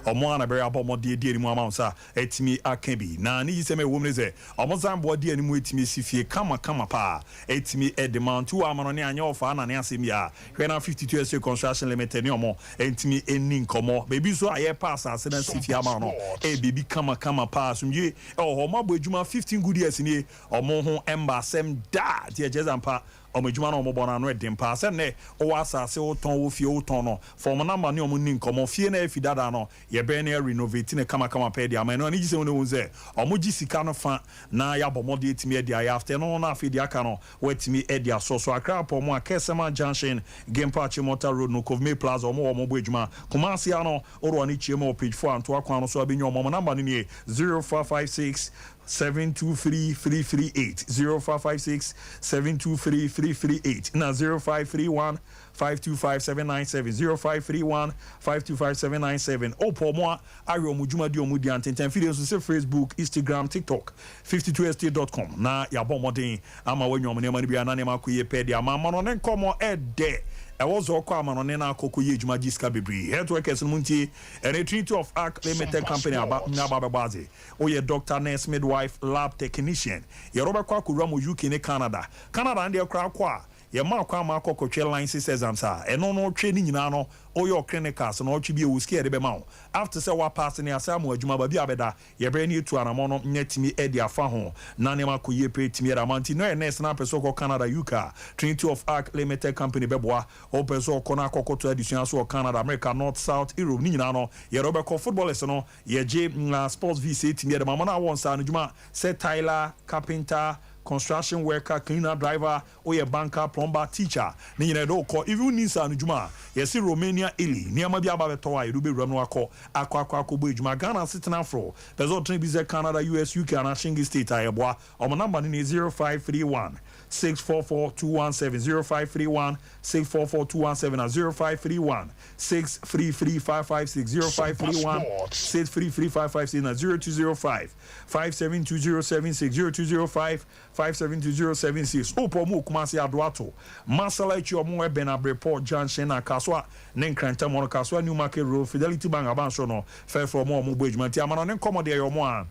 omo ana bere abomo de ni mu amount sa etimi akabi na ni yise me wo mne ze omo zambo de ni mu etimi sifie kama pa etimi edemount wa amano ne anya ofa na ne asem ya hwe na 52 SA construction limited ni omo etimi eni nkomo baby so aye pass ase na sifie amano baby kama pa sumye omo abodwuma 15 good years ni omo ho emba sem da tie jezampa omejuma na omobona no edem pa se ne o asase o ton wo fie o ton no for mo number ne omo nin komo fie na afi dada no ye be na renovate ne kama pa dia man no ani gise won ze omoji sika no fa na ya bomode etimi e dia after no na afi dia ka no wetimi e dia so akra po mo akesema junction game park motor road no Kovme plaza omo bo ejuma kumasi ano oro ani chiemo page 4 anto akwa no so abenyo omo number ni 0556 723-338 0556 723-338 na 0531 525-797 0531 525-797 opo mo ayo mujuma di omudi antenten videos so Facebook Instagram TikTok 52st.com na ya bomoden ama wanyo mo ne ma bia na ne makoye pedi ama no ne nkomo ede was all come on an akoko yejuma jiska bebri health workers munti and a Trinity of Arc Limited Company about Nababazi or your doctor nurse midwife lab technician your Robert Kwakuramu UK in Canada and their crowd kwa your Marco Coach line says answer and no training in ano or your clinicals and all chibi will scare the bemau after say what passing your Samuel Juma Babia your brain you to an amono net me edia faho nanema kuye pay to me amanti no nurse na pesoko Canada UK Trinity of Arc Limited Company beboa o peso kona kokoto edition so Canada America North South Europe ni nyina no ye Robert footballers no ye J sports visa team ye mama na won sa no Juma say Tyler Carpenter construction worker, cleaner, driver, or your banker, plumber, teacher. Ni yene do ko even nisa no juma. Yesi Romania ili. Ni amadi ababe towa irube ramno ako akwa bo juma Ghana sitting afro. Bezo train bize Canada, US, UK and Shingi state ayebwa. Omo number ni 0531 644-217 0531 644-217 and 0531 633-556 0531 633-556 and 0205 572-076 0205 572-076 Opo mu kumasi adwato Masala ichi omu ebe na Breport Junction na kaswa Nenkranta mono kaswa New Market Road Fidelity Bank abansho no Fair from omu bejmanti amano nenkomode yomo a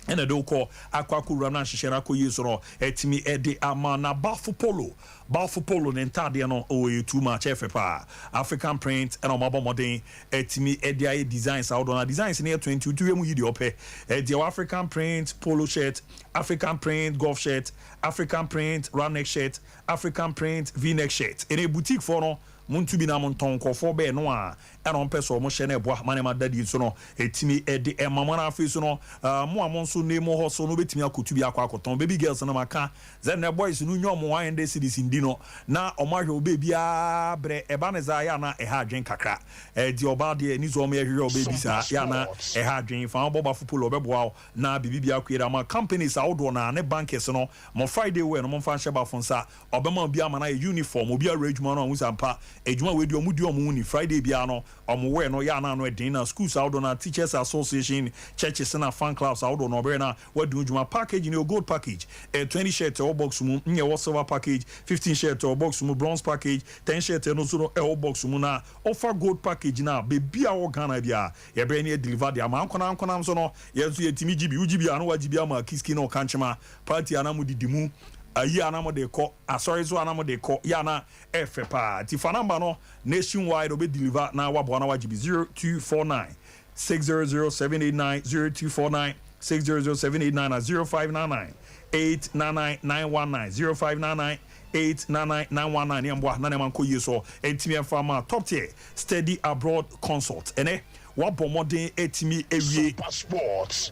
ene do ko akwaku rana hihera ko yesoro etimi ede ama na bafu polo ne ntade no o too much efepa African print and omabo modern etimi ede ay designs outdoor designs near 22 emu yidi ope the African print polo shirt African print golf shirt African print round neck shirt African print v-neck shirt ene boutique for no muntu bi na monton kofo be no a enon peso mo hye na eboa manema dadi so no etimi ede emamana afi so no mo amonso nemo ho so no betimi akotu bi akwakoton baby girls na maka zen na boys no nyom 100 cities ndi no na omahwe obebi a bre eba ne za ya na eha adwen kakra di oba de ni zo mo yehwe obebi sa ya na eha adwen fa oboba fupolo obeboa na bibi akwira ma companies outdoor na ne bankers no mo Friday we no mo fa hye ba fonsa obema bi ama na uniform obi a regiment no musampa ejuma we di omudi omu ni Friday bia no omuwe no ya na no edin na schools outdoor na teachers association churches na fan clubs outdoor no be na wadu juma package ni gold package 20 shirt or box mu nye silver package 15 shirt or box mu bronze package 10 shirt no so no box mu na offer gold package na be bia o Ghana bia ye be na deliver dia ma ankona so no yezu yetimi gibi ugibi anu wagibi ama kiski no kanchema party anamu didimu ayi anamo de ko asori so anamo de ko ya na efepa ti fanamba no nationwide obe deliver na wabo na wajibi 0249 600-789 0249 600-789 0599 899-919 0599 899-919 yambwa na nemanko yeso entimi farmer top tier steady abroad consult ene wabo modern etimi ewie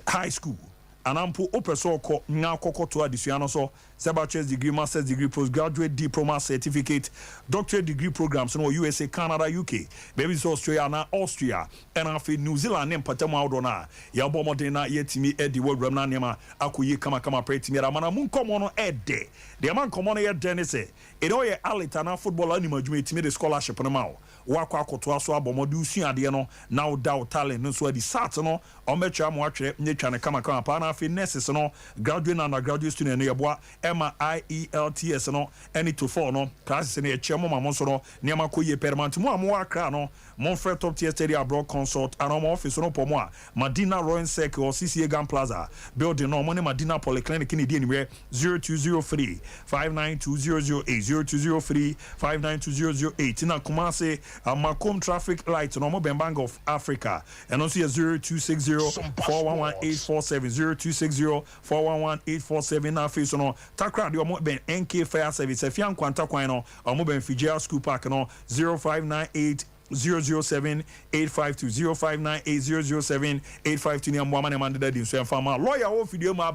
high school anampo opeso ko nya kokoto adisuano so bachelor's degree master's degree postgraduate diploma certificate doctorate degree programs no USA Canada UK baby so Australia na Austria and afi New Zealand nem patamo awdona ya bomode na yetimi edi wodram na nema akoyi kama pretimi ra mana mun komo no ede de man komo no ye de se edo ye alita na football animadwuma etimi de scholarship no mawo wakwa akoto aso abomode usuade no now doubt talent no so adi sat no o metwa mo atwere nyetwa ne kama pa na afi nurses no graduate and undergraduate student no ye boa MIELTS no any to fall no classes in a chemo mamonso no niama koye permanent mo amo akra no monfre top tier study abroad consult and our office no pomo Madina Royal Circle or CCA Gun Plaza building no money Madina Polyclinic in the anywhere 0203 592008 0203 592008 in a Kumasi Macomb traffic light no more Bank of Africa and also 0260 411847 0260 411847 na face no takra de omo ben NK Fire Service afian kwanta kwan no omo ben Figia School Park no 0598 007 852 0598 007 852 ni amwa man de din so enfama lawyer wo video ma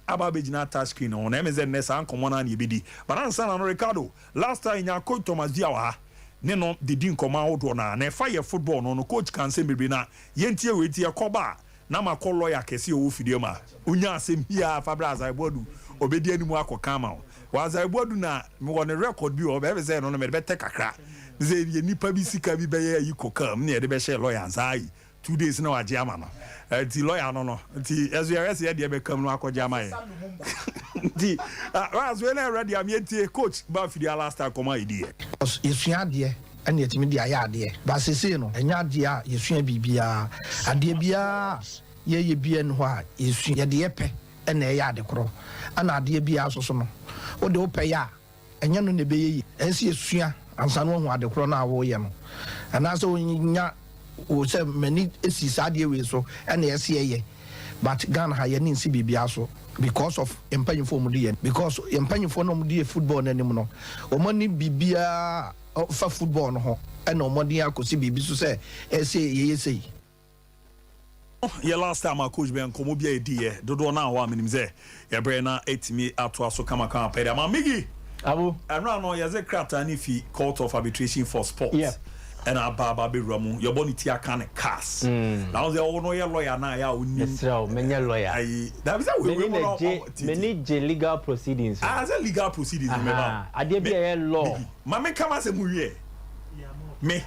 aba begina touch screen on MZ Nessa ankomo na ne bedi but answer na Ricardo last time nya coach Thomas Diawa ne no de din koma wodo na fire football no coach kan say bebre na yentie wetie koba na makọ lawyer kesi owo video ma unya asem hia Fabra Azaibodu obedi animu akoka ma wa Azaibodu na me won record bi o be say no me be te kakra ze ye nipa bi sika bi be yi koka me de be share lawyer ansai 2 days na waje ama no ti lawyer no ti SRS ye de be kam no akoje ama ye ti as we na ready am ye coach ba fidia last time come idea yesua de ene yetimi de aya ade ba sese no enya de a yesua bibia ade bia ye bia no a yesua ye de yepe ene ya ade kro ana ade bia soso no wo de ope ya enya no ne be yi ensi yesua ansa no ho ade kro na wo ye no ana so nya o se mani esi sade we so ene yesi ye but Ghana ha ye ni nsi bibia so because of empanyfo mu de because empanyfo no mu de football na nim no o mani bibia fa football no ho ena o mani akosi bibi so se ese ye sei yeah last time our coach ben komo bia edi dodo na ho aminim ze ye bre na etimi ato aso kama pede ma migi abu enra no ye ze krata ni fi court of arbitration for sports yeah and ababa be ramu your body tia kan cast now they all know your lawyer na ya oni yes sir many lawyer ai that is we many legal proceedings as a legal proceedings remember ade bia law mama come as a muye me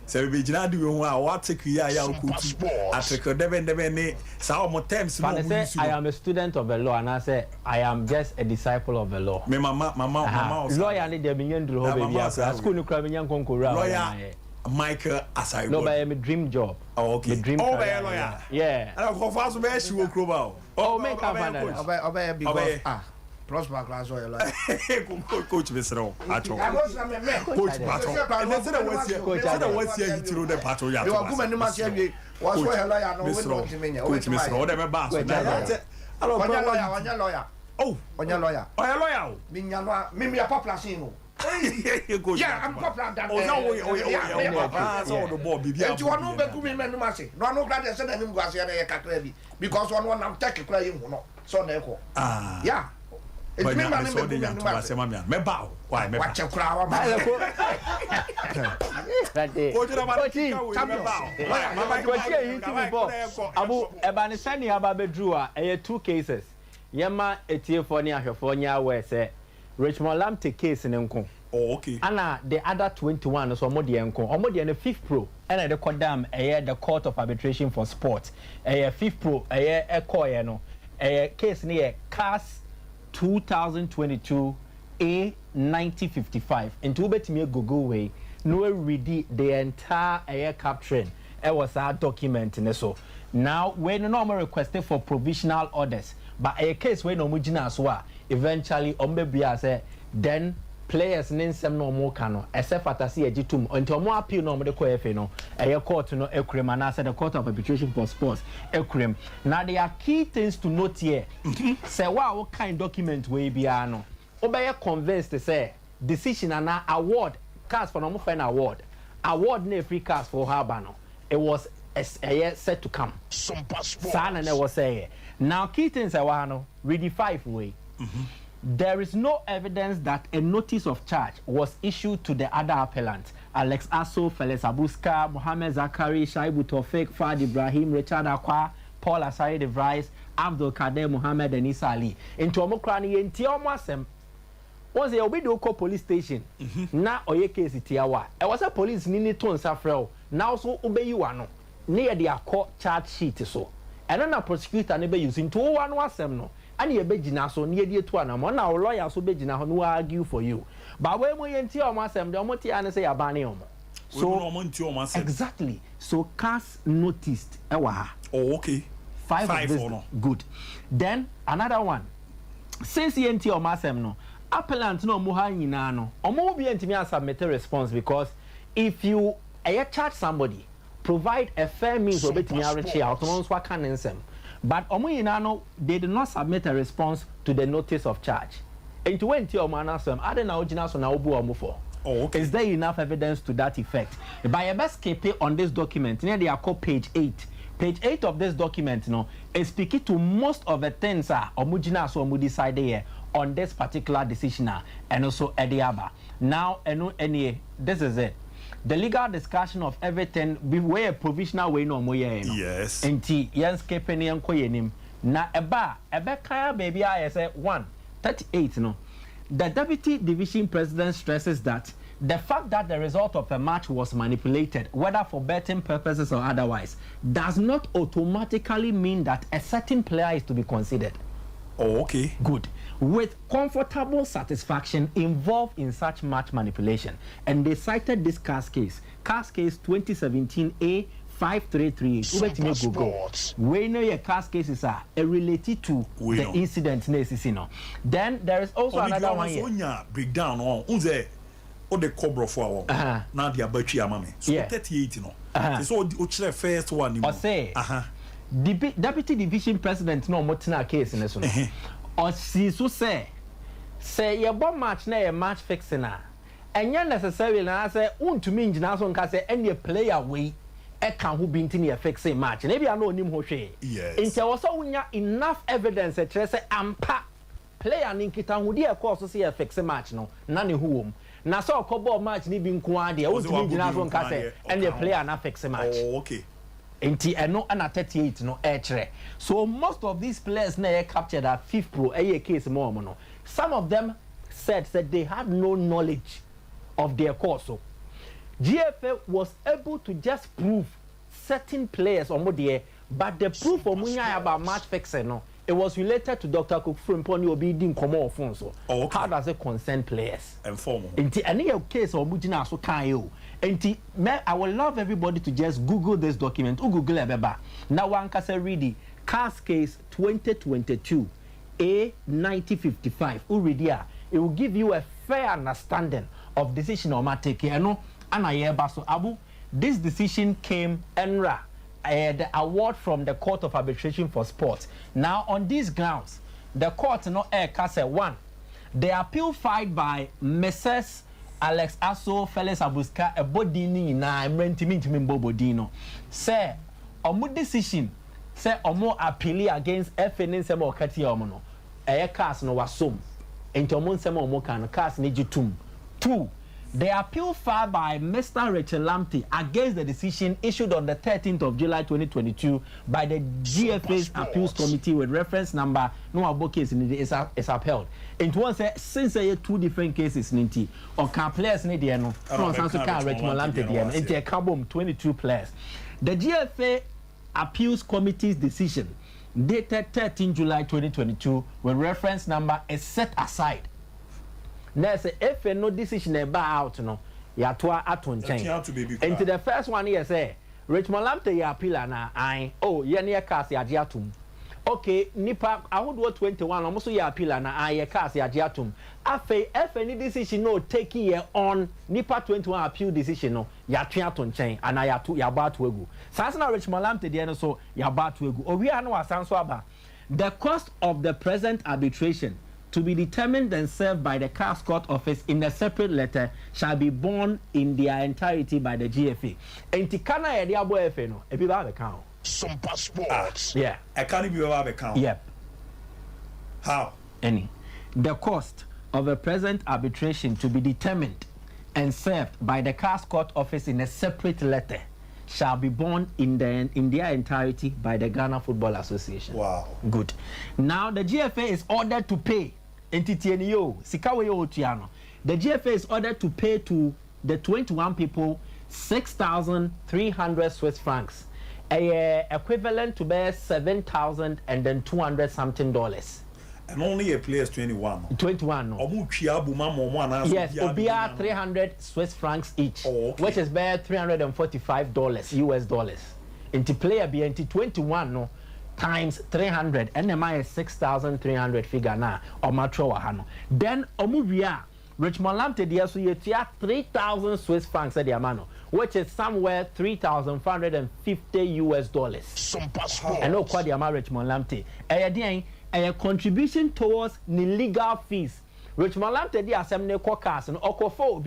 so we begin to do what take ya okutu atreko deben ne sa o terms no I am a student of the law and I say I am just a disciple of the law me mama lawyer ne de me nduru ho baby after school ni kra me nyan konkora lawyer Michael Asaibo no by my dream job okay my dream lawyer yeah and go fast be she wo kroba make up obey because prosper class or like coach Besro acho coach Pato and say the what's here you through the Pato ya you are good man say we was for lawyer no we don't mean coach Besro dem ba so hello lawyer oh lawyer me nya me papa no yeah I'm popular than oh so the ball bibia you want no be ku me no ma say no glad say na nim go ase na ye kakra bi because one am take kra ye hu no so na e ko yeah it's me man me to say mama me ba why me watch kra wa ma abu ebani sani aba bedru a eye 2 cases yema etiefo ni ahwefo nya we say Richmond Lamte case in Nko. Oh, okay. Anna the other 21 so Omodi Nko. Omodi and the 5th Pro. And the Kodam the Court of Arbitration for Sport. 5th Pro a coy no. Case near CAS 2022 A9055. Into betimi Google way. No read the entire capturing. It was our document in so. Now when normal requested for provisional orders. But a case when omujina so eventually ombebia say then players ninsem no mo kano except atase agitum until mo appeal no mo de koefe no court no ekrem and say the Court of Arbitration for Sports ekrem. Now there are key things to note here. Say what kind document we bia no obey convinced to say decision and award cast for no final award na free cast for Habano. It was set to come. Sompa Sana ne was say now key things I want read the 5 way. There is no evidence that a notice of charge was issued to the other appellant. Alex Asso, Felis Abuska, Mohammed Zakari, Shaibu Tofik, Fad Ibrahim, Richard Akwa, Paul Asari De Vries, Abdul Kader Mohammed and Isa Ali. Into Omokrani and Tiamasem. Once they obeyed the police station, now oye case Tiawa. I was a police nini to Safrel. Now so obey you ano. Near the court charge sheet so. and then a prosecutor never using 201 was no. And you be jina so near the 2 and I'm on our lawyer so be jina who argue for you. But when we enter on myself, the Omoti and say a bannium. So exactly. So CAS noticed. Oh, okay. Five of this, no. Good. Then another one. Since you enter on myself, no. Appellant no muha nyina no. Omo be ntimi submit a response because if you charge somebody, provide a fair means of betimi arrange out no so kan nsem. But omo nyina no, they did not submit a response to the notice of charge. Into when ti omo anasem, ade na ogina so na obu omo for. Oh, okay. Is there enough evidence to that effect? By a best keep on this document, near they are called page 8. Page 8 of this document, is speaking to most of the things omujina so omu decide here on this particular decision and also Ediaba. Now, this is it. The legal discussion of everything where a provisional way no more. Yes. And yes, keeping and koyenim. Na kaya baby I say 138 no. The deputy division president stresses that the fact that the result of a match was manipulated, whether for betting purposes or otherwise, does not automatically mean that a certain player is to be considered. Oh, okay. Good. With comfortable satisfaction involved in such match manipulation. And they cited this CAS case 2017 A5338. We know your CAS cases are related to the incident. Then there is also another one here. Breakdown on the cobra for our now the battery amame. So 38 so the first one. Or say Deputy Division President no motina case in this one. Or see so say your bomb match na a match fixing na. And you necessarily na say to me na so nka say any player we e kan who be intini a fixing match. Maybe I know nim ho hwe. Yes. Inti was so enough evidence to say ampa player ninkita hu dey course say a fixing match no. Na ne huom. Na so okobo match ni bi nko ade. Won to me na so nka say any player na fixing match. Oh, okay. Enti eno ana 38 no echere. So most of these players na captured at 5th pro case more no. Some of them said they had no knowledge of their course. So GFA was able to just prove certain players on there, but the proof of munya about match fixing no, it was related to Dr. Kukfrimponi Obi din komo ofun so. Oh, okay. How does it concern players? Informal. Enti any case of mujina so kan yo. And I would love everybody to just Google this document. Google it, now one can say read it. CAS case 2022 A9055. Read it. It will give you a fair understanding of decision or matter. So Abu, this decision came the award from the Court of Arbitration for Sport. Now on these grounds, the court CAS 1. The appeal filed by Messrs. Alex Aso, Felix Abuska, a bodini na mentiment Bobodino. Say, omu decision, say omo appeal against FNN Semo Kati Omono. A CAS no wasum. Into Omon Semo Mokan, CAS Nijitum. 2. The appeal filed by Mr. Rachel Lamptey against the decision issued on the 13th of July 2022 by the GFA's Appeals Committee with reference number no about case is upheld. And one say since there are 2 different cases ninti or can players need the no Rachel Lamptey into a carbon 22 players. The GFA Appeals Committee's decision dated 13 July 2022 with reference number is set aside. Now say if no decision about out no ya to aton chen into the first one here say Richmond Lamptey ya appeal na ai oh ye ne CAS ya atum okay nipa ahodo 21 almost ya appeal na ai CAS ya atum afa if any decision no take here on nipa 21 appeal decision no ya twa aton chen ana ya to ya ba to egu sans na Richmond Lamptey there no so ya ba to egu owi anu asan so aba the cost of the present arbitration to be determined and served by the CAS court office in a separate letter shall be borne in their entirety by the GFA. And Tikana e dia bo efe no, e bi ba be kan. Sompa sports. Yeah. I can't be be kan. Yep. How? The cost of a present arbitration to be determined and served by the CAS court office in a separate letter shall be borne in their entirety by the Ghana Football Association. Wow. Good. Now the GFA is ordered to pay the GFA is ordered to pay to the 21 people 6,300 Swiss francs equivalent to be $7,200 something. And only a player is 21. 21. No. Yes, Obia 300 Swiss francs each, which is about $345 US dollars. Into player be into 21 no times 300 and my 6,300 figure now or matro hano. Then Omuvia Richmond Lampte dia so yetia 3,000 Swiss francs at the amano, which is somewhere 3,550 US dollars. Sompa and no quad the Richmond Lampte. A contribution towards the legal fees. Richmond Lampte dia semne kokas and okofo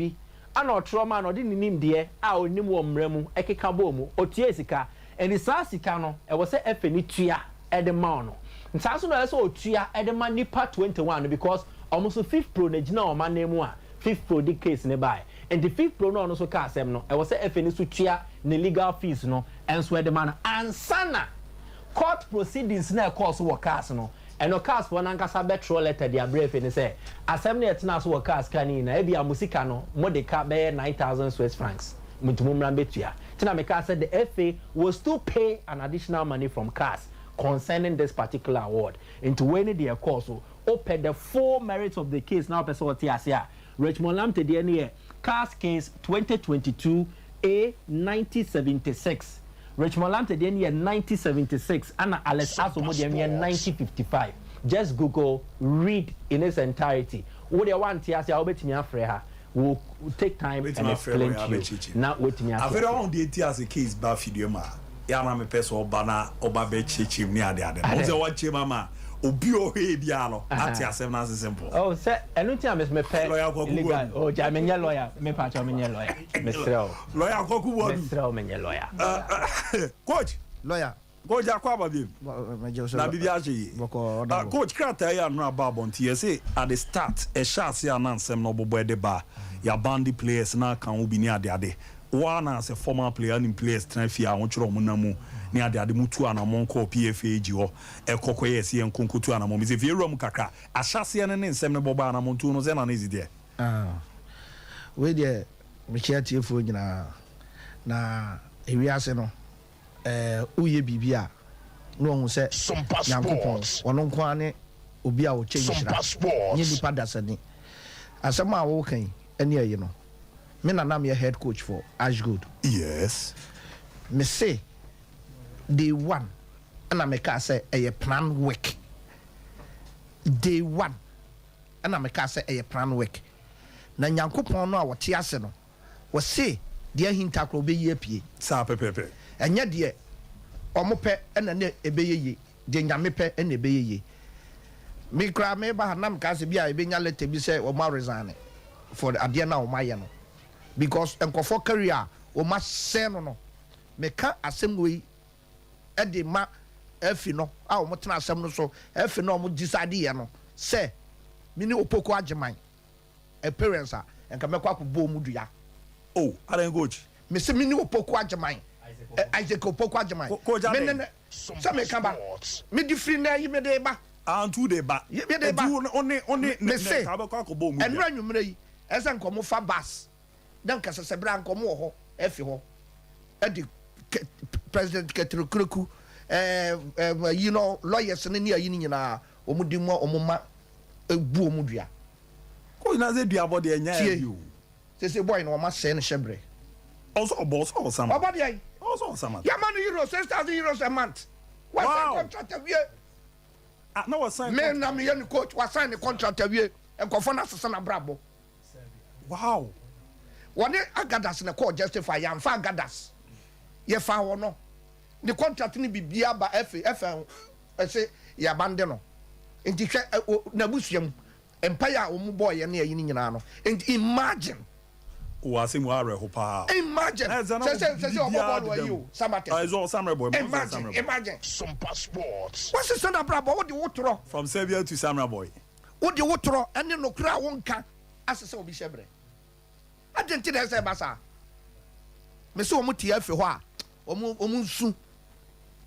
ano trauma no di nim de a onim wo mremu ekeka bomu otiesika eni sasika no e wo se efe ni tua edema no ntaso no so otua edema nipa 21 because almost 5th pro na gina o manemu a 5th pro di case ne bai and the 5th pro no so ka asem no e wo se efe ni so tua ne legal fees no enso edema no ansana court proceedings na course wo case no eno cast for nankasa betro letter dia brief ni say asem na etina so cast kani na e bia musika no modeka be 9,000 Swiss francs mutumumra betua tina me cast said the FA will still pay an additional money from cast concerning this particular award into when the course so open the full merits of the case now person what here Richmond Lampte the near cast case 2022 A 1976 Richmond Lampte the year 1976 and Alex Asomo the year 1955. Just Google, read in its entirety. What they want to say, I'll bet me afraid. We'll take time and explain to you. Now wait me after. I've on the as a case ba video ma. Ya na me person bana oba be chichim ni ade ade. O se watch mama. Obi o he bia no. Ati asem na simple. Oh, say anything am me pay. Lawyer oh, ja me nya lawyer. Me pa cha me nya lawyer. Mr. Lawyer koku wo. Mr. me nya lawyer. Coach, lawyer. Coach akwa bi. Na bibi aje. Coach krata ya no about bonti ye say at the start e chance ya na nsem no bobo de ba. Ya bandi players na kan obi ni ade ade. One as a former player in players transfer a wonchro mo na mu ni ade ade mutu ana monko PFA gi ho e kokoye se en konkotu ana mo mi se vieru mu kakra a chance ne nsem ne boba ana montu no ze na ezi de we de me chiatie fo nyina na ewiase no uye bibia no hu se yankopon wono nko ane obi a wo chenjira nye nipa dasani asema a wo kan ene ayi no me na am your head coach for Ashgood. Yes. Me say day one and I make say a plan work. Day one and I make say a plan work. Na Nyankopon no a wote ase no. Wo say dia hintakro be ye pie. Sa pepepe. Enya de omo pe na na ebeye ye. De nyame pe na ebeye ye. Me kra me ba na mka se bia ebenya letter bi say o ma resign for the adie na o ma ye no. Because enkofo career o ma se no meka asem we e de ma afi no a o mo tena asem no so afi no mo decide ye no se mini opoko ageman e parents a enka mekwa akobɔ mu dua oh adan coach me se mini opoko ageman Isaac opoko ageman me ne se me ka ba me di free na yi me de ba antu de ba me de ba oni me se ka ba akobɔ mu dua enra nwumre yi ese nkomo fa bus dan kasa se bra nkomo ho efi ho edi president Ketrokroku you know lawyers ne ni ayi ni nyina omudi mu omuma ebu omudua ko na ze dua body enya you se boy no ma se ne shebre also boss or some body ai also some ya man euro 6,000 euros a month what contract we no was signed me na me yan coach was sign the contract we enkofo na sesa na brabo wow wone agadas na call justify ya mfa agadas ye fa ho no the contract ni bibia ba fa say ya bande no enti hwe na busuam empire a omu boy ye na yi ni nyina no enti imagine wase mu are ho pa imagine say obo boy you samate so samurai boy imagine Sompa Sports what's the stand up brabo wo de wotro from Serbia to samurai boy wo de wotro ene no kra wonka asese obi shebre adenti na say basa me se omu tie afi ho a omu nsu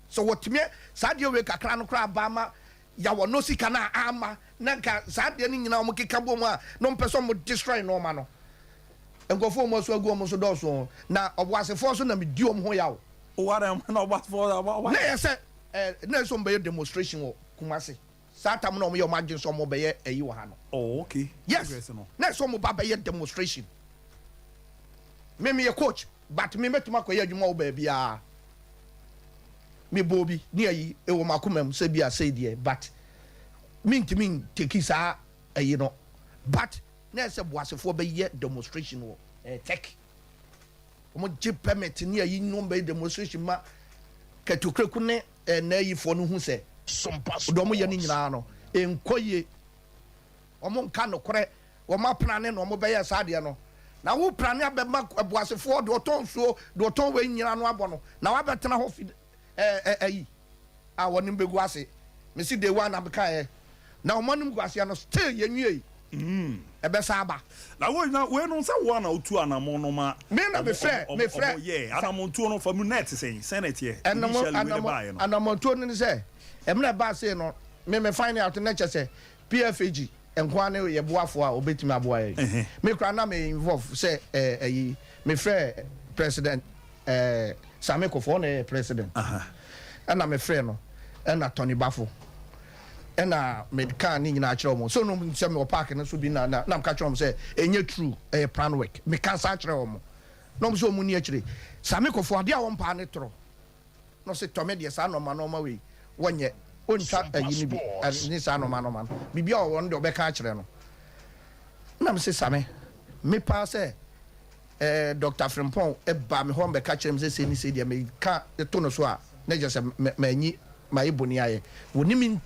so wotime saade we kakra no kra ba ma ya wo no sika na ama na nka saade ni nyina omu keka bom a no mpeso mo destroy no ma no enkofo mo so agu omu so do so na obwasefo so na me di omu ho yawo what am I not for what na say na so be demonstration wo Kumasi satam no me o magin so mo be eyi wo ha no oh okay yes na so mo ba be demonstration me coach but me metuma ko ye adwuma wo ba bia me bobi ni ayi e wo makomam se bia say there but me ntimi take sa ayi no but na se boasefo be ye demonstration wo tech omo je permit ni ayi no be demonstration ma katokreku ne na yi fo no hu se Sompa do mo ye ni nyina no enkoye omo nka no kore wo ma plane no mo be ye sa de no na wo plane abema boasefo do ton so do ton we nyina no abo no na wa betena ho ayi a wonim begu ase me si day one abeka na omanum gu ase no still ye nwie ebe sa aba na we no say one or two anamon no ma me na me frɛ yeah anamon two no for me net say senate here anamon two no say emna ba say no me find out na che say PFAG enkwa ne ye boafo a obetimi aboa ye me kra na me involve say ayi me frɛ president Same Kofo ne president and I'm a friend no and a Tony Bafo and me kan ni nyina akere omo so no se me park na so bi na ka kere omo say enye true plan work me kan sa akere omo no so mu ni akere Same Kofo ade a won pa ne tro no se to me de sa no ma we wonye ontwa ayi ni bi ni sa no ma bibi a won de obeka akere no na me se Same me pa say Dr. Frimpong ba me ho mbeka kyerem se ni se dia me ka to no so a na je se manyi mai boni aye woni mi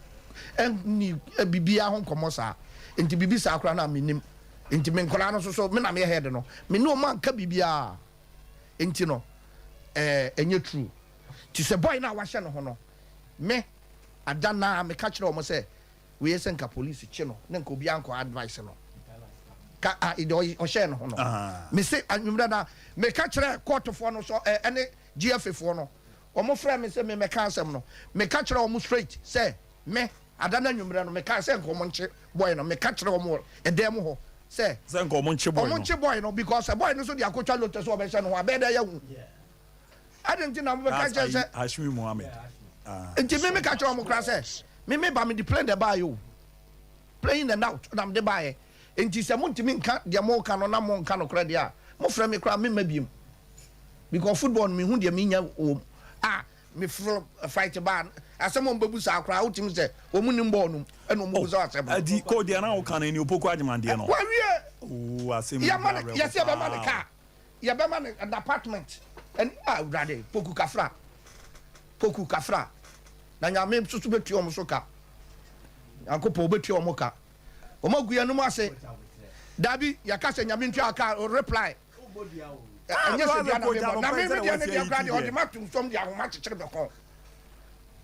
ni bibia ho komo sa enti bibi sa akra na menim enti me nkola no so me na me head no me no man ka bibia enti no enye true ti se boy na wa hye no ho no me adana me ka kyerɛ o mo se we yesen ka police chi no na nka obi anko advice no ka o share no no me say anwumra na me ka kyerɛ court fo no so ene GF fo no o mo frɛ me say me ka asɛm no me ka kyerɛ o mo straight say me adana anwumra no me ka say nko mo nche boy no me ka kyerɛ o mo edem ho say nko mo nche boy no o mo nche boy no because a boy no so di akotwa lote so o be hye no ho abeda ya hu adenti na mo be ka kyerɛ say Hashimi Mohammed enti me ka kyerɛ o mo kra say me ba me deploy the buy you playing the out na me de buy enti se mo ntimi nka de mo ka no na mo nka no kra de a mo frɛ me kra me mabiem because football me hu de me nya o me fro fight ban asem mo mbabu sa kra utim se o mu nim ball no eno mo buza asem adi ko de na o kan ni opoko agimande no wa wie o asem ya man ya se be man ka ya be man an apartment and brother poku kafra na nya me susu betu o mo so ka ankopo betu o mo ka o ma guya no mo ase dabi ya ka se nya me ntua ka reply anya se dia na me dia ne dia grade o di matum som dia ho ma kyekyere be kon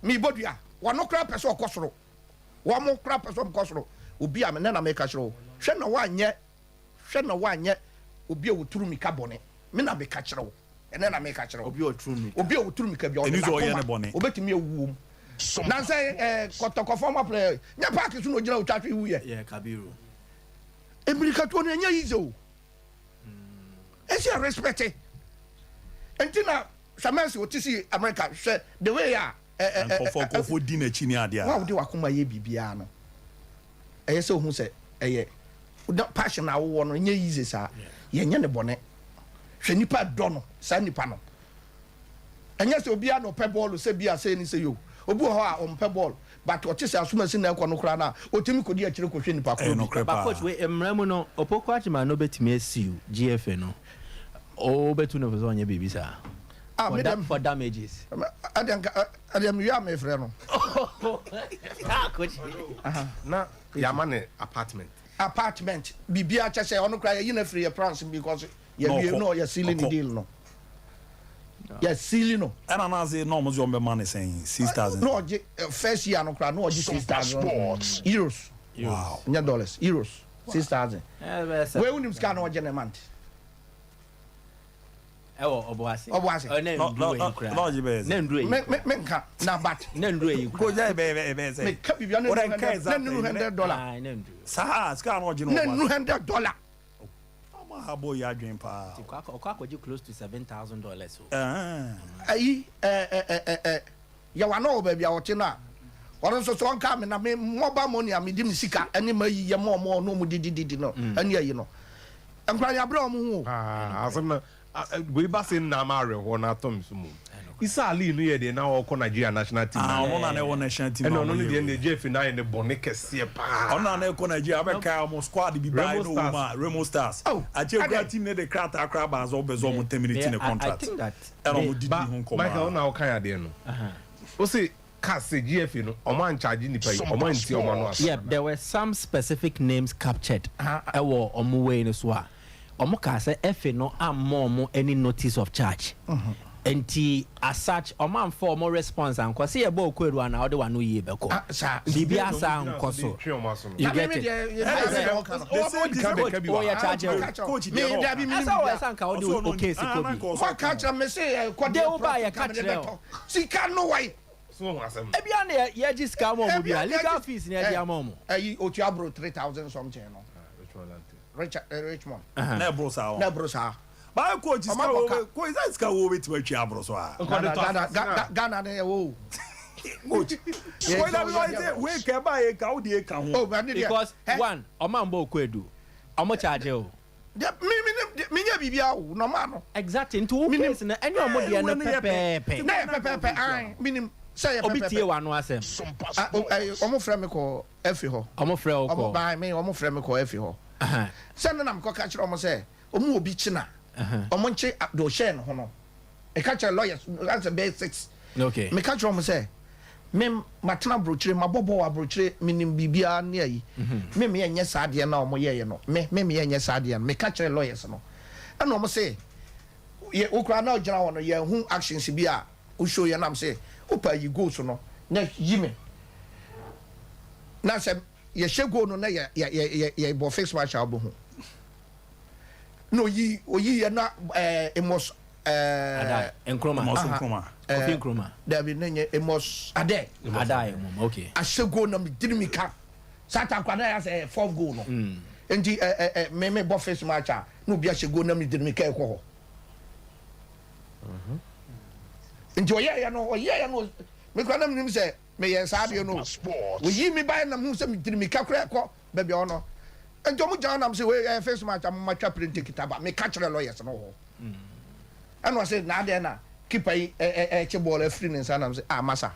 mi bodua wo no kra pese okosoro wo mo kra pese okosoro obi a me na me ka kyero hwe na wanye obi a woturu mi ka bone me na be ka kyero ene na me ka kyero obi a woturu mi ka bia o betimi ewuom na say kotokofo play nya park so no gina otwatwe wu ye Kabiru America to no nya yizo esi respect entina samansi otisi America hwe the way ya kofo di na chi ni ade a wa de wakoma ye bibia no eye se ohun se eye passion na wo no nya yize sa ye nya ne bone hwe nipa do no sa nipa no enya se obi a no pe ball se bia se ni se yo obi ho a on pe ball but o chese asuma si na ekọ no kra na otimi kodi a kire kohwe nipa ko ba coach we emramu no opoko achima no betimi asiu GFA no o betu no so onye bibi sa for damages adem you am frɛ no coach na yamane apartment bibia chese ono kra ye na free your price because you know you're sealing the deal no. Yes, silly no. And I say no, most of money saying 6,000. No, first year no crowd, no, 6,000 euros. Wow, not dollars, euros, 6,000. Where would you scan or general month? Oh, Obuasi. No, you menka na but nendue go there, baby. Say, make up your $100. Sir, scan or general $100. Habo ya dream pa. Okwakoji close to $7,000 so. Ya wano baby a wote na. Wano so nka me na me mobile money a me di sika ene mayi ye mo no mu didi no. Ene ayi no. Enkran ya bra mo hu. Asem we ba say na ma re ho na tom so mu. Isa Ali no ye de na wo Nigeria national team. Ono na wo national team. Ono no de ne Jeff na ne bone kese pa. Ono na ko Nigeria abeka mo squad bi ba no ma Remo Stars. Ache gua team ne de krata akra ba zo bezo mo terminate ne contract. I think that Ono mo didi ho ko ma. Michael na wo kan ya de no. O say Kasi GF no omo an charge ni pay omo nti omo no asa. Yeah, there were some specific names captured. Ewo omo way no so a. Omo ka say FA no am any notice of charge. Enti as such oman for more response and kwase ye bo kweru ana ode wanu ye beko bibia sa nkoso you get it oh ya charge coach me da bi minimum asa wa sanka ode o case ko bi kwa catch me say kwade o ba ya catch sika no why so asem e bia na ye jiska mo mo bia legal fees na dia mo mo ayi o tiabro 3,000 something no Richmond na bro sa ba coach is ka wo beti wa twa abro so a Ghana na wo coach ko na bi say we ke ba ye ka wo de ka ho because one omambo kwedu omo charge o me nya bibia wo no ma no exactly into place na any omo de na pepe ai minim say obi tie wa no asem omo frɛ me ko efi ho omo frɛ o ko omo frɛ me ko efi ho sɛ na nam ko ka kyerɛ omo sɛ omo obi china omo nche do share no ho no e ka kyerɛ lawyers that's a basics okay me ka kyerɛ omo sɛ me matena brochire mabobo wa brochire minim bibia ne ayi me enye saade na omo ye no me enye saade no me ka kyerɛ lawyers no ɛna omo sɛ ye okura na ogyina wo no ye hu actions bi a o show ye nam sɛ opa yi go so no na yime na sɛ ye shego no na ye bo fix match abo hu no oyi ye na emos ada enkroma David nenye emos ade okay ashego na me diri mi ka sata kwa na ya say 4 goal no enti me bo face match no bi ashego na me diri mi ka ekwo ho enti oye no me kwa na me say me ye sa de no we yi mi ba na hu say me diri mi ka kra ekwo be bi ono enti omo jan na me say we face match am matwa print kitaba me ka kire lawyers no ho and was say na de na keep a ball free in Sanam say massa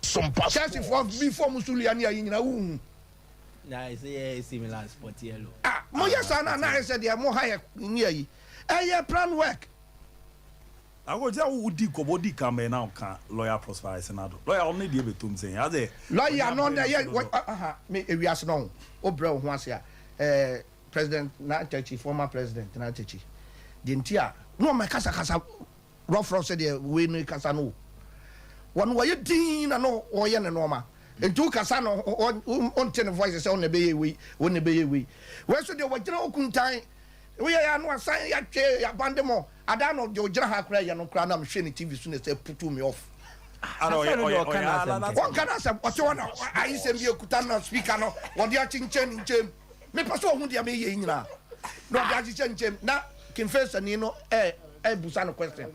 Sompa Chelsea for before Musuliani yina na say similar sport yellow mo yes na said they are more higher near yi plan work I go tell who di kobodi kambe na ka lawyer Prosper Senado lawyer only dey betum say ya dey lawyer no there me ewiase no obra ho ase a president na Techi former president na Techi the entire no my kasa rough said the we no kasa no one way din na no oye ne no ma entu kasa no on ten voice say on be ye we we so the wajira okuntan we ya no asan ya twe ya bandemo ada no de ojira ha kra ya no kra na me hwe ne TV so ne say putu me off one kana say o te wona ayi sem bi okuta na speaker no wo de achinchem me paso hu de me ye nyina no de achinchem na confess ni no busa no question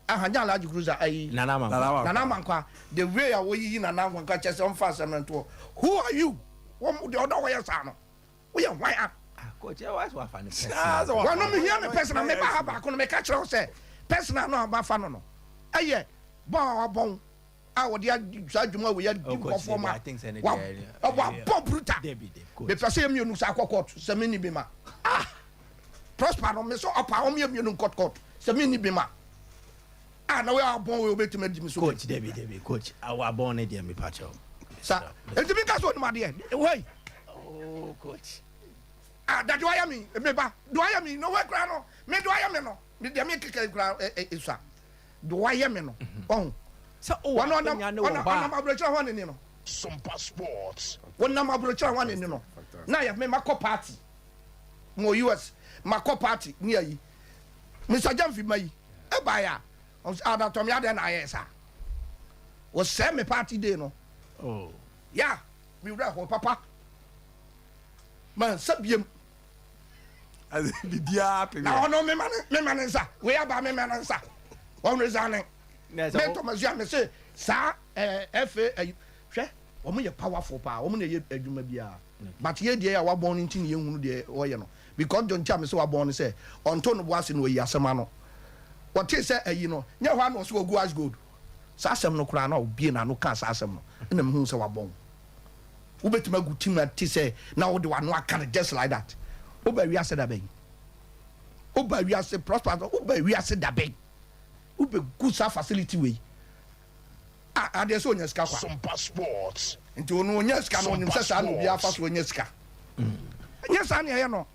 ahanya large cruiser ayi nana mankwa the way a we yi nana mankwa chese on fast and to who are you what the other way sa no we are why coach why so afan person one no me hear me person me ba ha ba ko no me ka kire say person no ba fa no aye bon a wo dia sa dwuma we ya di ko forma wa bon bruta me person me nu sa court se me ni be ma Prosper no me so apa o me no court se me ni be ma na we abon we obetima di me so coach David coach our born e dey me patch up sa enti bi ka so ni ma dey wey oh coach that do I am me ba do I am no we kra no me do I am no me dey me keke kra isa do I am no oh so one on my brother one ni no Sompa Sports one na my brother one ni no na ya me mako party mo US mako party ni ayi Mr. Jamfi mai e ba ya ada to me ada na ayesa o se me party day no oh yeah we re ho papa man sabiem as bibia pe na ono me man nsa we aba me man nsa on resigning Yes, me to mazia me say sa fa hwe omo ye powerful pa omo na ye adwuma bia but ye de ya wa born ntin ye hunu de o ye no because John Cham say wa born say onto no boase no yi asema no what say ayi no nya hwa no so ogu as gold sa asem no kura na obie na no ka sa asem no na me hu say wa born wo betima gu team at say na wo de wa no aka just like that wo ba wi ase da ben wo ba wi ase prosper wo ba wi ase da ben wo be good sa facility we ade so nya ska kwa Sompa Sports. nti ono nya ska no nim sa no bia fa so nya ska nya sa ne ye no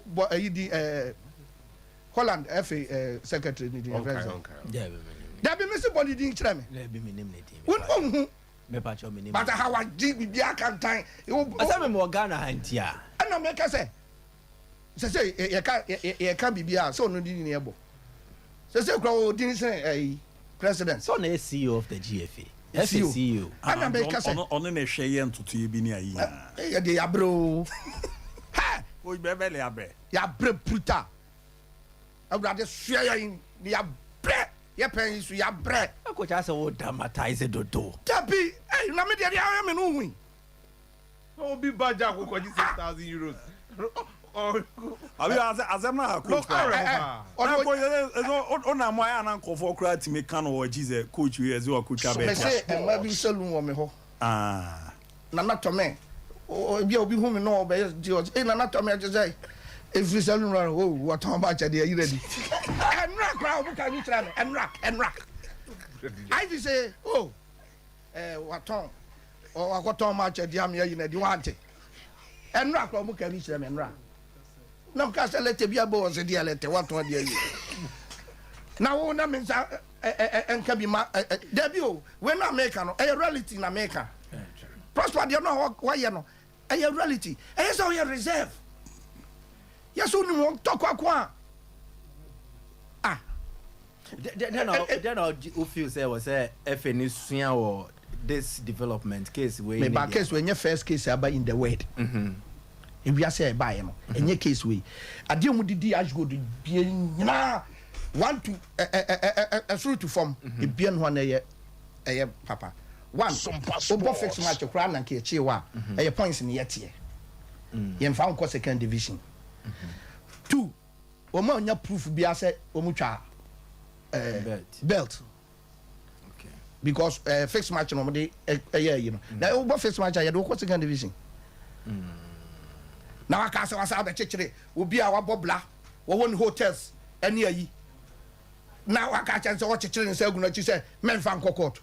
bo ayidi Holland FA secretary ni di Okay. da be mesi body din kire me Le bi minim ne team. won hu Me pa cho minim. but how I dig bia kan time Asa me mo Ghana hantia. ana me ka say ye ka bibia so no di ni ebo say kro din say president So na CEO of the GFA. CEO. CEO. ana me ka say ono na hwe ye ntoto ye bi ni ayi ye de ya bro ha o be be le abe ya bre bruta awurade sua ya ya bre ye pen su ya bre Ko cha se wo dramatize dodo. tabi na me de ya me no hu Obi Baja ko kwaji 6,000 euros. abi azem na coach ona mo ya na nkofo kura timi kan wo gize coach we eze o coach me abet say e ma bi salon wo me ho na na to me obi hu me no be di na na to me je say every salon run what on ba che de yi ready enra kra obu ka ni tira me enra I be say what on o akoton ma che di am ya yi na di wante enra kra obu ka ni tira me enra na ka se lete bia bo se dia lete what on dia yi na wo na me sa enka bi ma debi o we na America no e reality na America prosper dia no wa ye no e reality e so ye reserve yes oni mo talk kwa then who feel say was FA ni sua or this development case we me ba case we nye first case about in the world if we say buy no enye case we ade mu didi ashgo do bia nyina want to through to form e bia no na ye papa one obo fix match kra na ke chi wa e points ni yete ye mfa nko second division two o ma nya proof bia say o mu twa belt okay because fixed match no dey you know na obo fixed match ya do ko second division na waka se wasa be chechire obi a wabobla wo won hotels ene ayi na waka chan se wo chechire nse agu na chi se menfa nkokot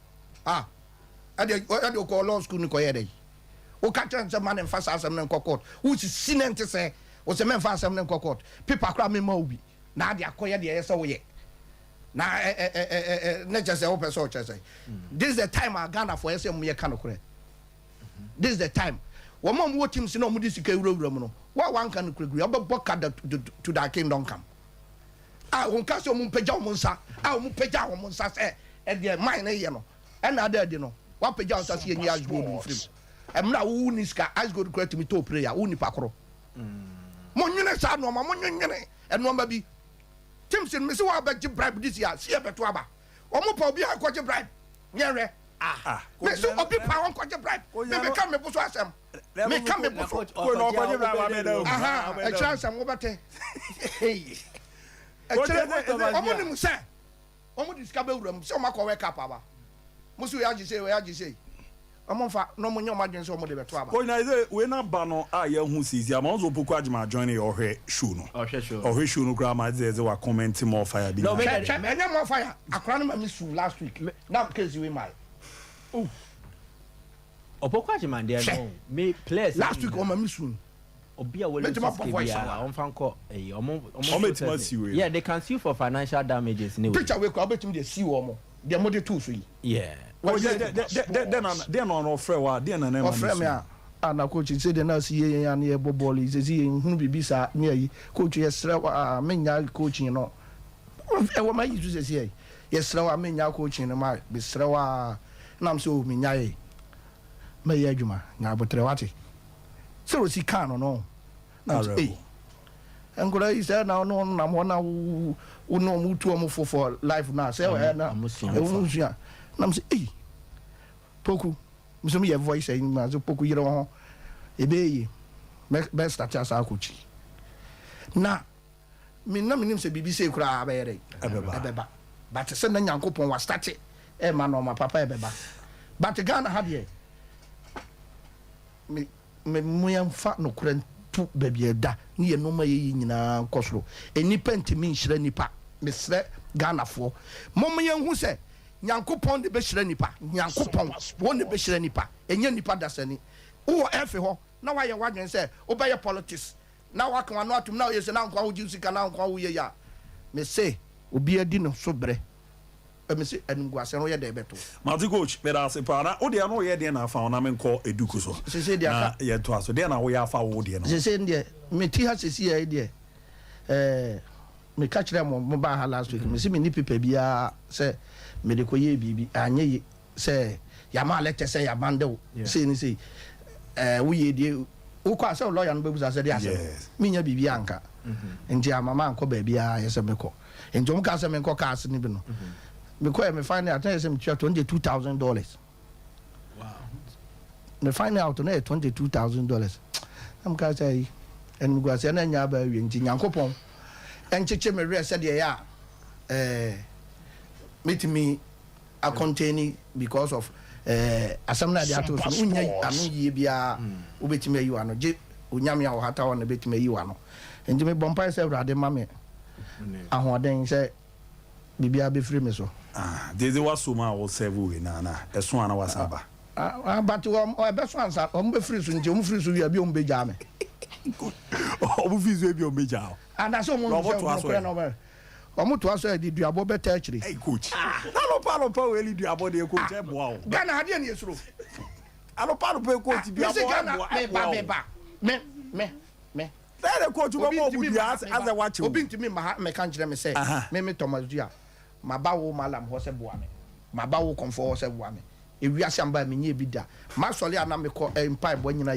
ade ko law school ni ko yede o ka chan se man enfa asem na nkokot wo si sinente se o se menfa asem na nkokot paper kra me ma obi na ade akoye de yesa wo ye na na just say person say this is the time Ghana for SM ye kan kore this is the time wo mom wo team si na mo di sika wura mu no wa wan kan kure obebo ka to the kingdom come won ka so mo pagya mo nsa mo pagya mo nsa say e de mine na ye no e na da di no wa pagya nsa se ye ni as gold free emna wo ni sika as gold kure to me to prayer wo ni pakoro mo nyene sa no ma mo nyene eno ma bi Timson me say wa ba gi bribe this year see e beto aba omo pa obi a ko gi bribe nyere me so obi pa won ko gi bribe me ka me buso asem me ka me buso ko no ko gi bribe me da a chance am obate hey omo ni mu say omo discover wuram say omo ko wake up aba mo so ya gi say omo fa no mo nyoma dwen say omo de beto aba ko na ze we na ba no a ye hu sisi ama onzo poku agima join your he show no ohwe show no gra ma ze wa comment more fire bi no me enya more fire akra no ma me su last week now case we my Opoko agima de no me players last week o ma me su obi a wole on fan ko yeah they can sue for financial damages anyway picture we ko obetim de sue omo de mo de too so yi yeah then on offer wa then na na offer me na coach say de na see ye yan ye bobol is see hunu bibi sa me yi coach ye sra wa menya coaching no e wa mai ju say ye sra wa menya coaching no ma be sra wa nam so menya ye me ye adwuma nya botre wate so si kan no Hey, and could I say now no I'm one who know move to for life now say na nam say hey poku so me voice saying ma so poku yire ho ebe best start as akuchi na me na me nim say bibi say kura abere ebeba but say na Nyankopon wa start e ma no ma papa ebeba but Ghana ha de me moyam fa no kura tu baby da ni ye no ma ye nyina nkosoro enipa ntimi nhira nipa mesre Ghana fo mom ye hu say Nyankopon de be hyira nipa Nyankopon won de be hyira nipa enya nipa dasani wo efe ho na wa ye wadwen say obeye politics na wa kan no atum na ye say na nkwa wo jisika na nkwa wo ye ya me say obi adi no so bre me say enguase no ye de beto Mati coach me da se pa na wo de no ye de na fa na me nko eduku so se de aka ye to aso de na wo ya fa wo de no se de me ti ha se si ye de me catch them mo ba ha last week me see me ni pepe bia say me de ko ye bibi anye ye say ya ma lecture say ya bande say ni say wo ye de wo kwa say lawyer no bebu say de ase me nya bibi anka nti amama anko ba bia ye say me ko nti mo ka say me ko ka ase ni bi no me ko me find out say me $22,000 wow me find out na $22,000 am ka say en me go say na nya ba wi nti Nyankopon encheche me re say de ya meet me a containing because of asamna de ato so unya anu yie bia obetime yi wano je onyame a hata wona betime yi wano nti me bompa say urade ma me ahoden say bibia be free me so deze waso ma wo serve we na eso ana wasaba but o be so ansa o be free so nti o free so wi abi o be ja me o free so bi o be ja and so mo no omo to aso di duabo beta akire hey coach na pa we li duabo de coach e boa o Ghana hade na yesuro pa coach duabo me there coach mo obu dia as a watch obi ntimi me kan kire me say me Thomas Dua mabawo malam ho se boa me mabawo komfo ho se boa me ewiase amba me nya bi da ma sole ana me ko empire bo nyina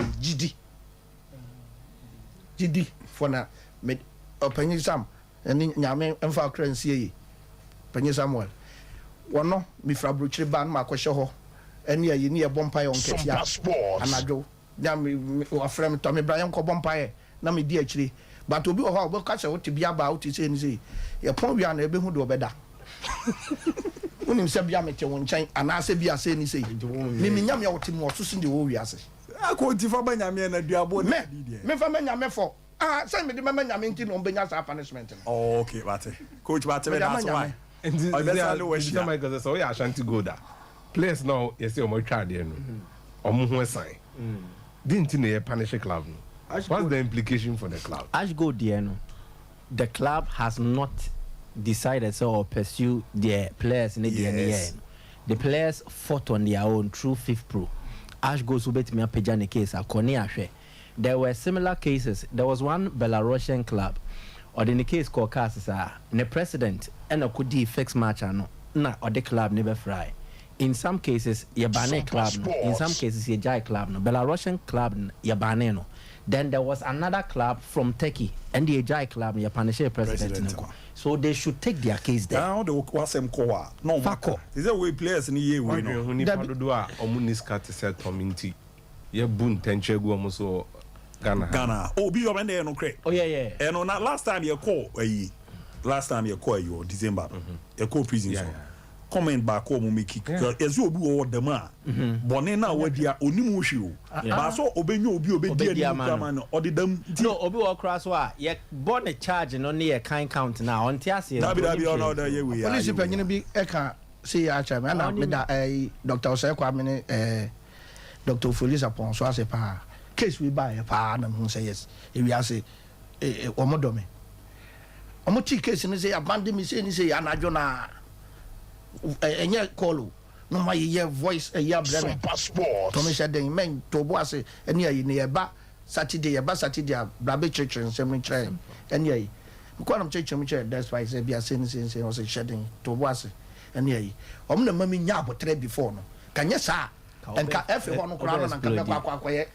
gidi for na me opanyi sam eni nyame emfa currency yi panyi Samuel wono mi fra brochire ban ma kwhye ho eni ayi ne ye bompa ye onketia anadwo na mi afrem to me Brian ko bompa ye na me di akire but obi ho obo ka se wote bia ba wote se ni se ye pon wi ana ebe hu do obeda unim se bia me che won chan ana se bia se ni se mi nyame ya wote mo so so de wo wi ase ko ti fa ba nyame na duabo na di de me fa me nyame fo send me the mama nyame nti no benya sa punishment oh okay bate coach bate me that's why I better Michael so ya Ashanti go da players now you see omo twa de no omo ho sign didn't ne punish club no what's the implication for the club Ash go there no the club has not decided so or pursue their players in the year the players fought on their own through fifth pro Ash goes to bet me apejane case akoni ahwe. There were similar cases. There was one Belarusian club, or in the case called Casasa, the president and a could fix match na or the club never fry. In some cases, Yabane club, in some cases, Yajai club, no Belarusian club, Yabane no. Then there was another club from Turkey and the Yajai club, Yapanishe president. So they should take their case there. Now the wasem koa. No, Fako. Is that way players in the year we know. Ni padodua omuniska te set tominti. Ye bun tenchegu omuso Ghana. Oh, be your man no crack. Oh yeah. And on that last time you call you December. You call prison. Comment back home make kick. As you do all the man. Bonena what dia onimu show. But so obenyo obi dia man or the them. No, obi wa cross wa. Ye born a charge no near kind count now. On tiasi. That be on other year we. Police penyin bi e kan say ya cha me na me da Dr. Osekwa me Dr. Felice upon so as pa. Case we buy a pa na who say yes if we say omodome omo case ni say abandon me say ni say anajo na enye call no my ye voice ya brand passport to me say den men to bo ase eni ayi ne ba Saturday brabe church nsem try eni ayi ko na church that's why say bia say ni say o say shedding to bo ase eni ayi omo na mami nya abotre before no kanye sa enka efe ho no kura no na nka kwa ye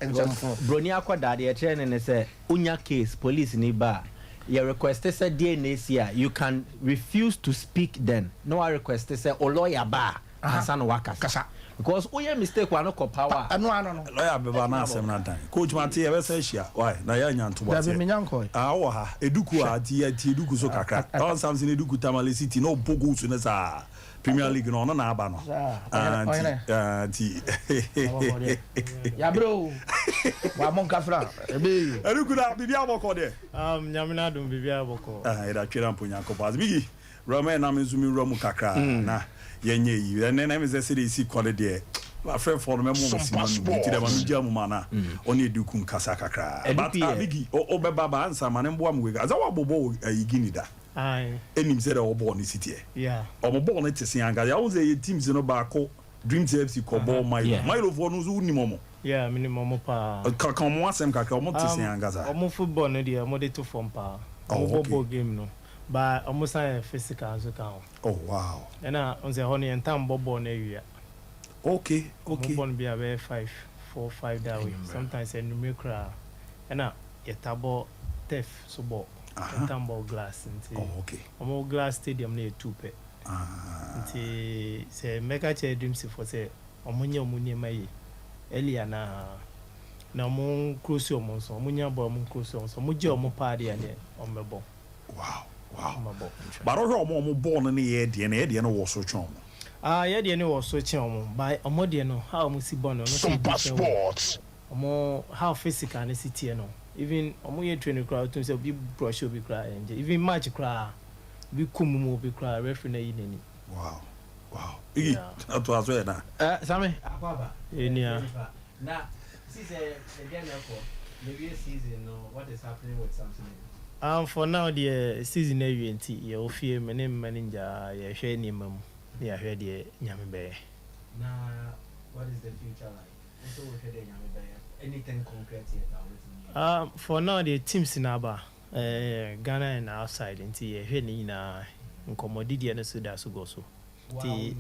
Brony akwada de kyerɛ ne sɛ unya case police ni ba your request sɛ DNA sia you can refuse to speak then no I request sɛ o lawyer ba ansa no wakasa because oye mistake wa no kɔ power no lawyer beba na asɛm na dan coach Mate e be say hia why na ya nya nto da be menya nkɔ wo ha eduku a ti eduku so kakra on something eduku Tamale City no bogo so na sa Premier League no na aba no anti ya bro wa mon kafra ebe eduku da bibia boko de nyamina dum bibia boko da twera mponya kopas bigi Roman na mezumi romu kakra na yenye yi na me say dey see kwale de my friend for me mo ti dem anu dia mu mana oni eduku nkasa kakra but bigi o be baba ansa mane mbo am we ga za wa bobo ayigini da enim say the obo ni city yeah omo ball na tese anga ya wo say teams no ba ko dream FC ko ball milo for no zo ni momo yeah minimum pa ka mo asem kakra omo tese anga za omo football no dia mo dey to form pa omo ball game no but almost a physical so count. Oh wow. And on the honey and time bobo na area. Okay. Bobo be about 5, 4, 5 that way. Sometimes a numerical. And tabo tef so ball. And tambo glass into. Oh okay. Omo glass stadium near 2 pe. Into say mega chair dreams for say omunye mai earlier na mo close your monso omunya bo mo close so mo je omo party and on me ball. Wow. But omo born na ye de no wo so twon. Ye de no wo so twon by omo de no how mo si born no Sompa Sports. Omo how physical na city no. Even omo ye training crowd to say be brush obi crowd and even match crowd be kumu obi crowd referee na yinani. Wow. Igi to aso na. Sami akwaba. Enia. Na see say again for maybe season no what is happening with something. For now the season event ye ofie me ne manager ye hwe ni mam ye hwe de nyame be na what is the future like so we hwe de nyame be anything concrete yet for now the teams in aba Ghana and outside nti ye hwe ni na nkomodidi na so da so go so ti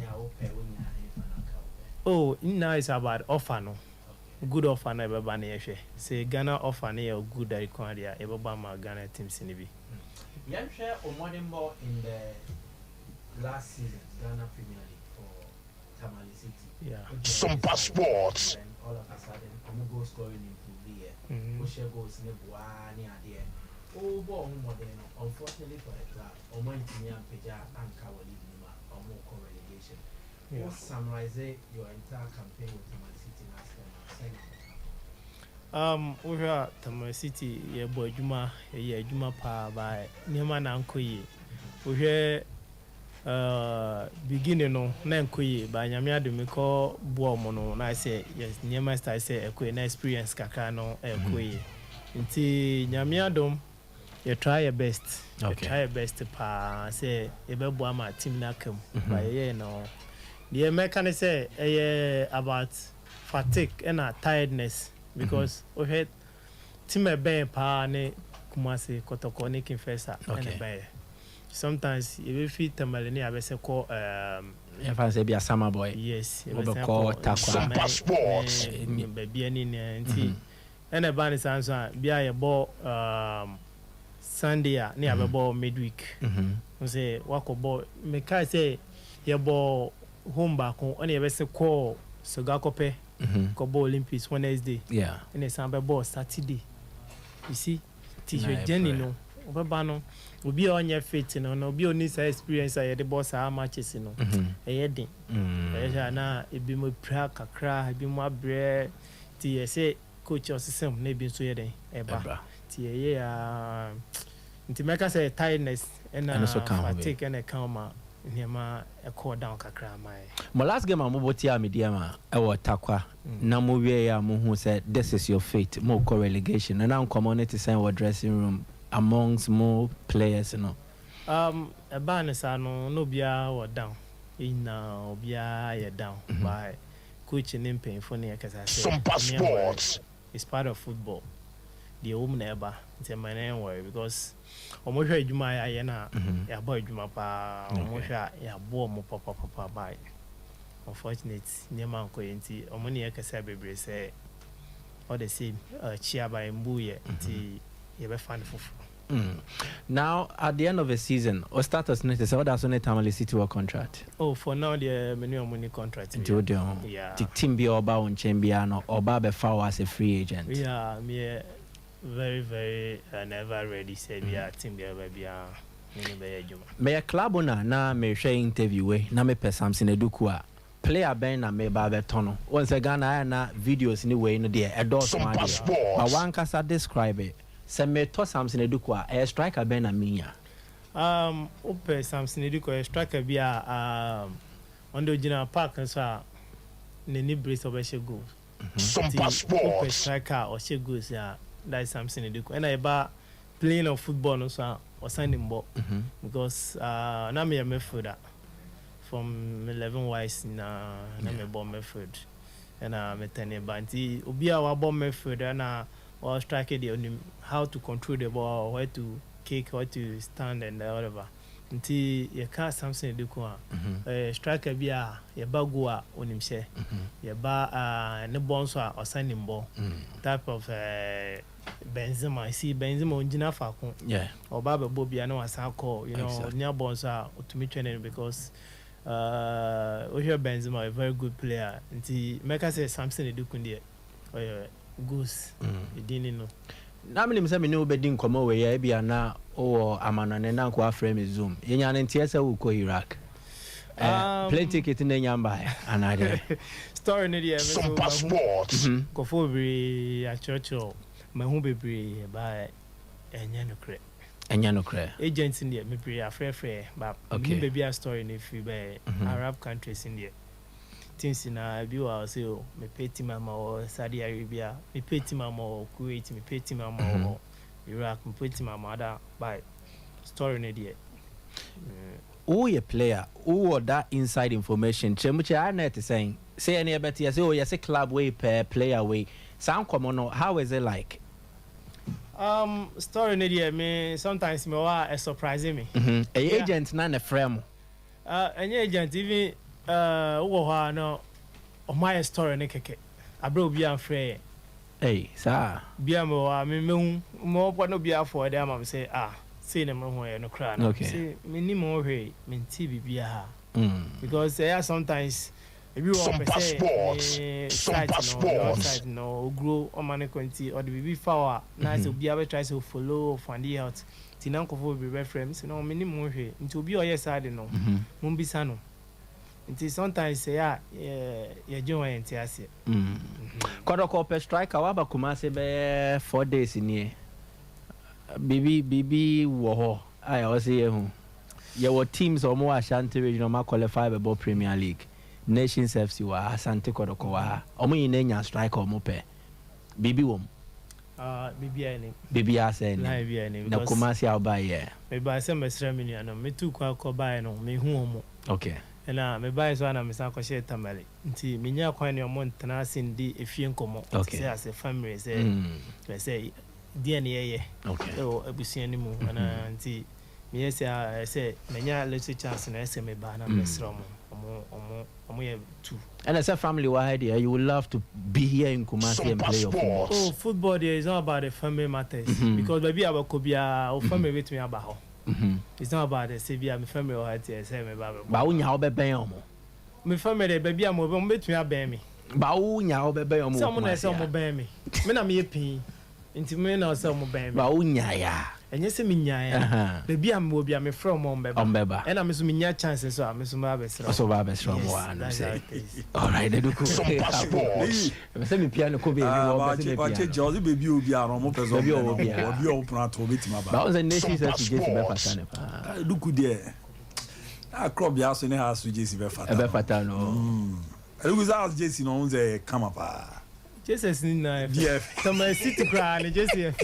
oh now is about offer no good offer na ebe ba na yehwe say Ghana offer na ye good that require dia ebe ba ma Ghana teams ni bi yam share modern ball in the last season Ghana Premier League for Tamale City Sompa Sports all of a sudden goal scoring improve here we share goals ne boa ni ade oh ball modern unfortunately for the club omo ntimi ampeja anka wali ni ma omo ko relegation what summarize your entire campaign with Tamale City last time we are Tamale City ye boy juma ye juma pa ba niema na nkoyi we beginning no na nkoyi ba nyame adumi ko bo mo no na say yes niema style say ekoyi na experience kakra no ekoyi nti nyame adom you try your best try your best pa say e be bo ama team na kam ba ye no the mechanic say about fatigue and tiredness because we had team be pa ne kumase kotoko ne kinfesa and be sometimes you feel Tamale ne abese ko if I say be a summer boy yes we call Sompa Sports be any nti and a ban is answer be a ball Sunday ne abebo midweek we say wako ball me kai say ye ball home back on ye bese call so gakope ko ball Olympics Wednesday and it's am ball Saturday you see teach your journey no obeba no obi on your fit no no obi oni say experience ay the boss how matches no e din e na e bi mo pra kakra e bi mo abre ti ye say coach osisem na bi so ye den e ba ti ye ya nti meka say tiredness and fatigue and calma niema e call down kakra mai my last game am boti am media ma e wo takwa na mo wie ya mo hu say this is your fate mo co relegation and now community sign what dressing room amongst more players you know a ban is no bia or down in bia ya down by coaching in pain for near cuz I say Sompa Sports it's part of football the home never it's a man worry because omo hwa adwuma ya na ya boy adwuma pa omo hwa ya bo mo papa by unfortunate niema nko yenti omo ne yakasa bebre say all the same chia by mbuye ti you be fan fufu. Now, at the end of the season, or status net is that's only time City or contract. Oh, for now the minimum money contract. Yeah. The team be oba on Chambiano or Babe Fowl as a free agent. Yeah, me very very never ready say be a team be me a club na me share interview we na me pe Samson Eduku a player ben na me ba be tono. Once Ghana na videos ni we no there endorse ma there. But one kasa describe it. Se me to Samson Eduku a striker ben na minya. Ope Samson Eduku a striker be on the general park so ne ni brace of she goals. Sompa Sports. Ope striker or she goals yeah, that is Samson Eduku. And I ba playing of football no so or signing ball because na me a midfielder from 11 wise na me ball midfield and me ten banti obi a wa ball midfielder na or strike the how to control the ball, where to kick, where to stand and whatever. Until you can't something do striker be a bagua on him say you ba no bonso or signing ball type of Benzema. I see Benzema on Gina Falcon. Yeah. Or Baba Bobby, I know as I call, you know, exactly. near bonsa to me training because we hear Benzema a very good player. Until make us say something to do kundi goose. You didn't know. Na me say me no be din komo we ya bia na o amanane na ko aframe zoom. Yenya ne ntie se wo ko Iraq. Play ticket in nyamba another story ne dia Sompa Sports. Ko fo bi a church my home be by enya no cre agents in there me be a free but me baby a story in if be Arab countries in there things in bi wa say me pay team mama or Saudi Arabia me pay team mama or Kuwait me pay team mama or Iraq me pay team mama that by story in there who a player who that inside information chemuche I net saying say any better you say oh yes a club way per player way sound common how is it like story in there me sometimes me wa surprising me agent na na frame any agent even wo no o my story ne keke abro bi an frɛ hey sir bia me wa me mo no bia for dem am say say na me ho ye no kra na say me ni mo hwe me nti bibia because there sometimes if you want to say site no grow on money quantity or the baby flower nice will be able to try to follow find it out tinanko for be reference no minimum hwe nti obi o yes side no mo bisa no nti sometimes say ya join enti ase kodoko pe striker wa ba kuma se be 4 days ni bibi wo ho ai o se hu ye wo teams o mo Ashanti regional ma qualify be Premier League Nations FC wa Asante kodoko wa omo yin nya striker omo pe bibi wom bibi ase ni na Kumasi aba ye me ba se mesra me nua no me tu kwa ko ba no me hu omo okay na me ba so na me sa ko she tamale nti me nya kwan ne omo ntana sindi efie nkomo say as a family say dia ne ye okay o abusia ni mu na nti me yes say me nya little chance na say me ba na mesra omo ye two and as a family wide here you would love to be here in Kumasi and play your football. Oh, football there is not about the family matters because baby abakobia o family with me aba ho it's not about the say my family or here say me ba unya how be ben omo me family baby am obo betumi aben me ba unya how be ben omo some na say omo ben me na me pin nti me na say omo ben me ba unya ya enye se minya ya baby am obi am from ombeba and am so minya chance so am so ma be sra so ba be sra mo an say all right they do cool say me piano ko be ba che Jose baby obi aron mo pezo obi o plan to betima ba ba on nation say to get be fatane pa duku there crop ya so ne ha so jesi be fatane duku za jesi no unze kama pa Jesus ni na FF. Come City cry and Jesus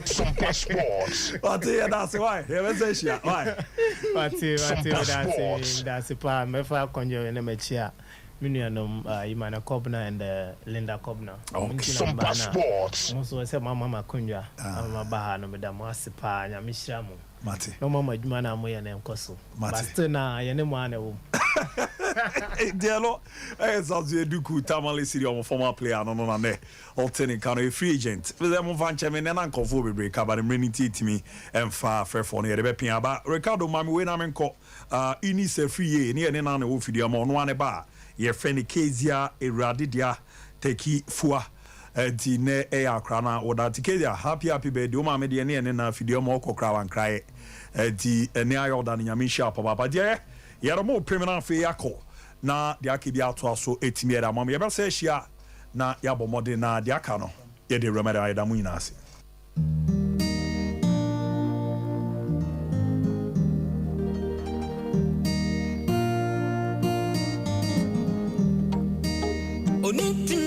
Sompa Sports. What that's why. He say she. Why? That's pa me fa konjo na machia. Minianum Imana Kobna and Linda Kobna. Sompa Sports. Also say mama konja. Mama baha no me da mo asipa nya mishramu. Mate. No mama adwuma na mo ya na enkoso. Mate. But still na ye ne mo ana wo. Diallo, Zazu Eduku, Tamale City, or former player, no, alternate kind of free agent. With them, Van Chemin and Uncle Fobi break about the many to me and far fair for near the Bepping about Ricardo Mammy when I'm in court. Inis a free year near an annual video on one bar. Ye friendly Kezia, Eradidia, Teki Fua. Ti ne air crana or that Kezia, happy bed, do mammy, and then a video more crowd and cry. Ti ne ayo than Yamisha, Papa, yeah. Yɛrɛ mo permanent fe yakɔ na de aka bi ato aso etimi yɛrɛ amam yɛbɛ sɛ hyia na yɛabɔ mmɔden na de aka no yɛde remedy ayɛda mu nyinaa ase Oniti